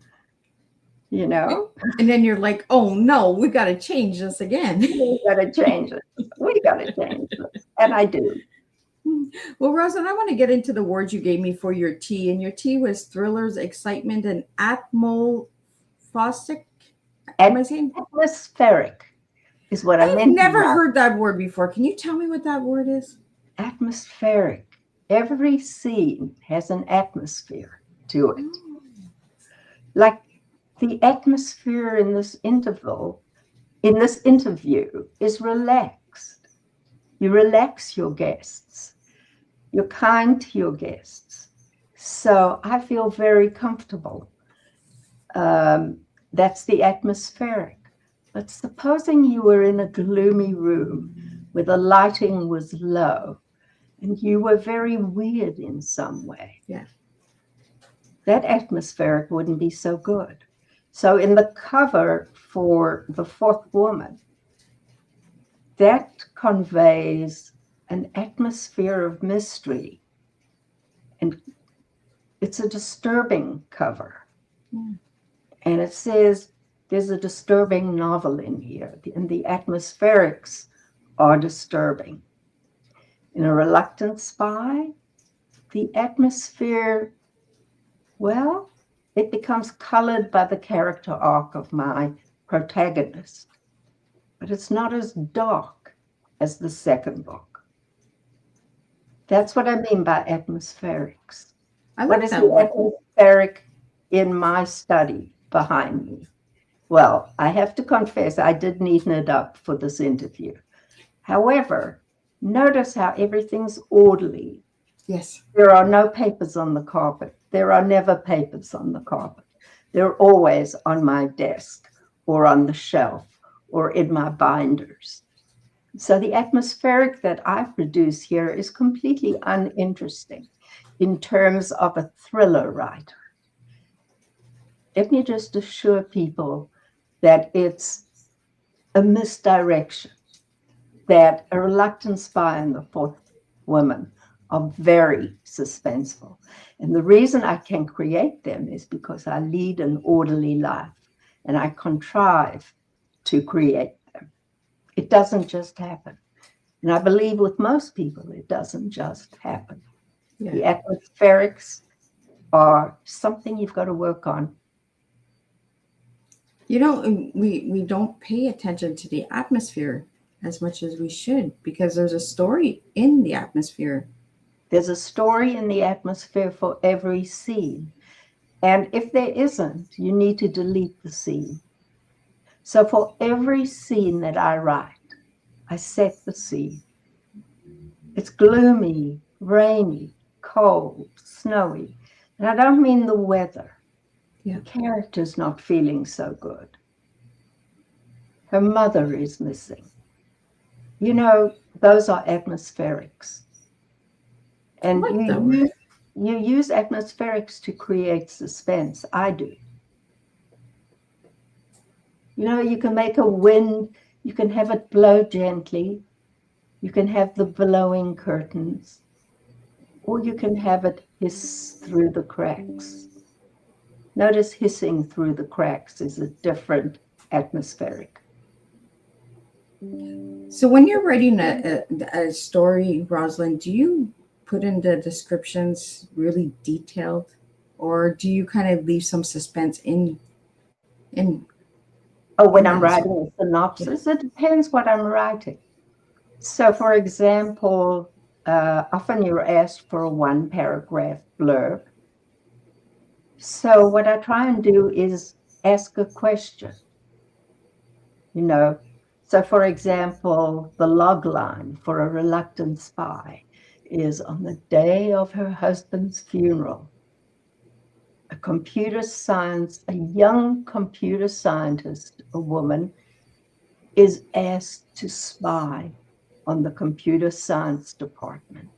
you know. And then you're like, oh no, we got to change this again. We got to change it. We got to change this, and I do. Well, Roselyn, I want to get into the words you gave me for your T, and your T was thrillers, excitement, and atmospheric. Am I saying? Atmospheric is what I I've meant. never heard that word before. Can you tell me what that word is? Atmospheric. Every scene has an atmosphere to it. Like the atmosphere in this interview is relaxed. You relax your guests. You're kind to your guests. So I feel very comfortable. That's the atmospheric. But supposing you were in a gloomy room where the lighting was low and you were very weird in some way. Yeah. That atmospheric wouldn't be so good. So in the cover for The Fourth Woman, that conveys an atmosphere of mystery. And it's a disturbing cover. Yeah. And it says there's a disturbing novel in here, and the atmospherics are disturbing. In A Reluctant Spy, the atmosphere, well, it becomes colored by the character arc of my protagonist, but it's not as dark as the second book. That's what I mean by atmospherics. I like What is that the word. atmospheric in my study behind me? Well, I have to confess, I did neaten it up for this interview. However, Notice how everything's orderly. Yes. There are no papers on the carpet. There are never papers on the carpet. They're always on my desk or on the shelf or in my binders. So the atmospheric that I produce here is completely uninteresting in terms of a thriller writer. Let me just assure people that it's a misdirection, that A Reluctant Spy and the Fourth Woman are very suspenseful. And the reason I can create them is because I lead an orderly life and I contrive to create them. It doesn't just happen. And I believe with most people, it doesn't just happen. Yeah. The atmospherics are something you've got to work on. You know, we don't pay attention to the atmosphere as much as we should, because there's a story in the atmosphere. There's a story in the atmosphere for every scene. And if there isn't, you need to delete the scene. So for every scene that I write, I set the scene. It's gloomy, rainy, cold, snowy. And I don't mean the weather. Yeah. The character's not feeling so good. Her mother is missing. You know, those are atmospherics. And you use atmospherics to create suspense. I do. You know, you can make a wind, you can have it blow gently, you can have the blowing curtains, or you can have it hiss through the cracks. Notice hissing through the cracks is a different atmospheric. So when you're writing a story, Roselyn, do you put in the descriptions really detailed, or do you kind of leave some suspense in? Oh, when I'm writing a synopsis, it depends what I'm writing. So, for example, often you're asked for a one-paragraph blurb. So what I try and do is ask a question. You know, so for example, the log line for A Reluctant Spy is on the day of her husband's funeral. A young computer scientist, a woman, is asked to spy on the computer science department,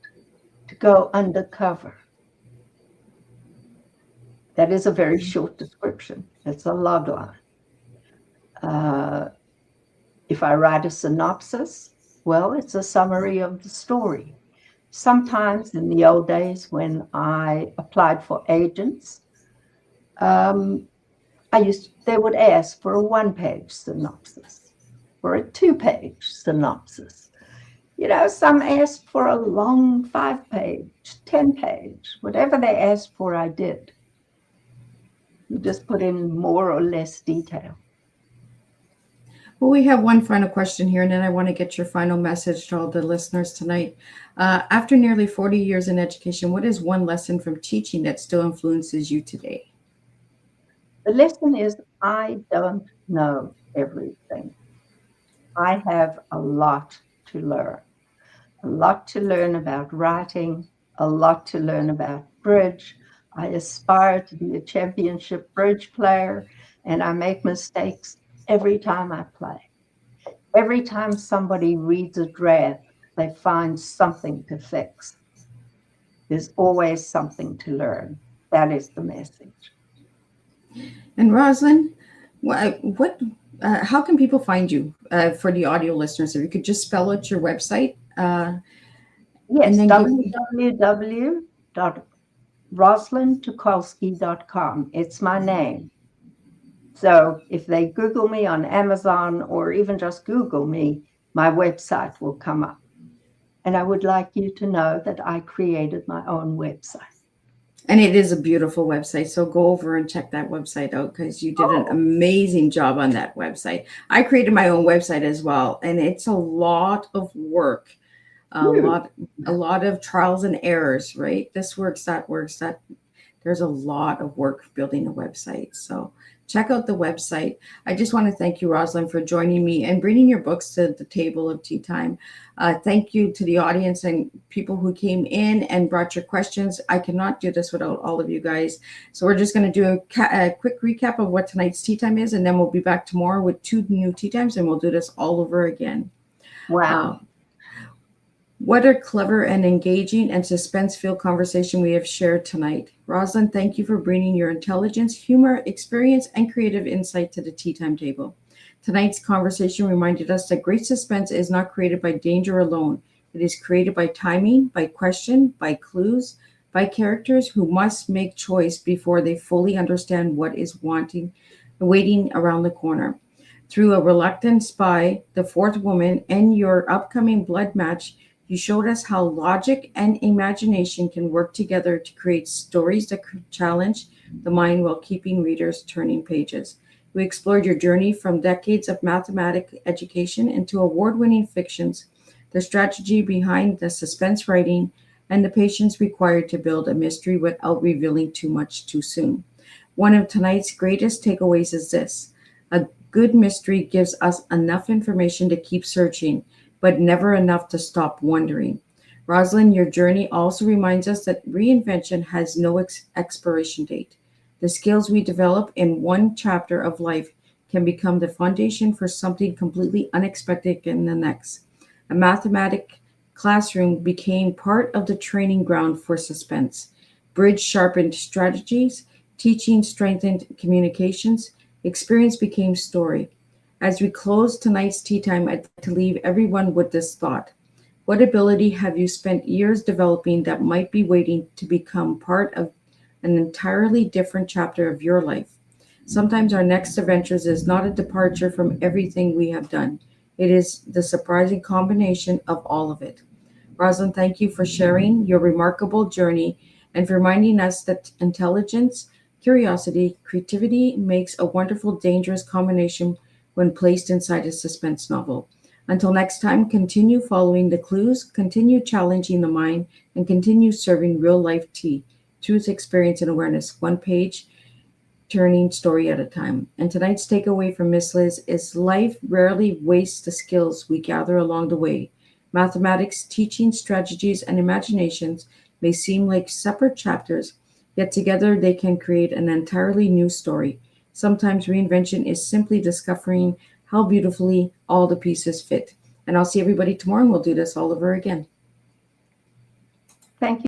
to go undercover. That is a very short description. It's a log line. If I write a synopsis, well, it's a summary of the story. Sometimes in the old days when I applied for agents, they would ask for a one-page synopsis or a two-page synopsis. You know, some asked for a long 5-page, 10-page, whatever they asked for, I did. You just put in more or less detail. Well, we have one final question here, and then I want to get your final message to all the listeners tonight. After nearly 40 years in education, what is one lesson from teaching that still influences you today? The lesson is I don't know everything. I have a lot to learn. A lot to learn about writing, a lot to learn about bridge. I aspire to be a championship bridge player, and I make mistakes every time I play. Every time somebody reads a draft, they find something to fix. There's always something to learn. That is the message. And Roselyn, how can people find you for the audio listeners? If you could just spell out your website. Yes, www.roselynTeukolsky.com. It's my name. So if they Google me on Amazon or even just Google me, my website will come up. And I would like you to know that I created my own website. And it is a beautiful website. So go over and check that website out, because you did an amazing job on that website. I created my own website as well. And it's a lot of work, a lot of trials and errors, right? This works, that works, that. There's a lot of work building a website. So check out the website. I just want to thank you, Roselyn, for joining me and bringing your books to the table of Tea Time. Thank you to the audience and people who came in and brought your questions. I cannot do this without all of you guys. So we're just going to do a quick recap of what tonight's Tea Time is, and then we'll be back tomorrow with 2 new Tea Times, and we'll do this all over again. Wow. What a clever and engaging and suspense-filled conversation we have shared tonight. Roselyn, thank you for bringing your intelligence, humor, experience, and creative insight to the Tea Time table. Tonight's conversation reminded us that great suspense is not created by danger alone. It is created by timing, by question, by clues, by characters who must make choice before they fully understand what is waiting around the corner. Through a reluctant spy, the fourth woman, and your upcoming blood match, you showed us how logic and imagination can work together to create stories that challenge the mind while keeping readers turning pages. We explored your journey from decades of mathematics education into award-winning fictions, the strategy behind the suspense writing, and the patience required to build a mystery without revealing too much too soon. One of tonight's greatest takeaways is this: a good mystery gives us enough information to keep searching, but never enough to stop wondering. Roselyn, your journey also reminds us that reinvention has no expiration date. The skills we develop in one chapter of life can become the foundation for something completely unexpected in the next. A mathematics classroom became part of the training ground for suspense. Bridge sharpened strategies, teaching strengthened communications, experience became story. As we close tonight's Tea Time, I'd like to leave everyone with this thought. What ability have you spent years developing that might be waiting to become part of an entirely different chapter of your life? Sometimes our next adventures is not a departure from everything we have done. It is the surprising combination of all of it. Roselyn, thank you for sharing your remarkable journey and for reminding us that intelligence, curiosity, creativity makes a wonderful, dangerous combination when placed inside a suspense novel. Until next time, continue following the clues, continue challenging the mind, and continue serving real-life tea, truth, experience, and awareness, one page turning story at a time. And tonight's takeaway from Miss Liz is life rarely wastes the skills we gather along the way. Mathematics, teaching, strategies, and imaginations may seem like separate chapters, yet together they can create an entirely new story. Sometimes reinvention is simply discovering how beautifully all the pieces fit. And I'll see everybody tomorrow, and we'll do this all over again. Thank you.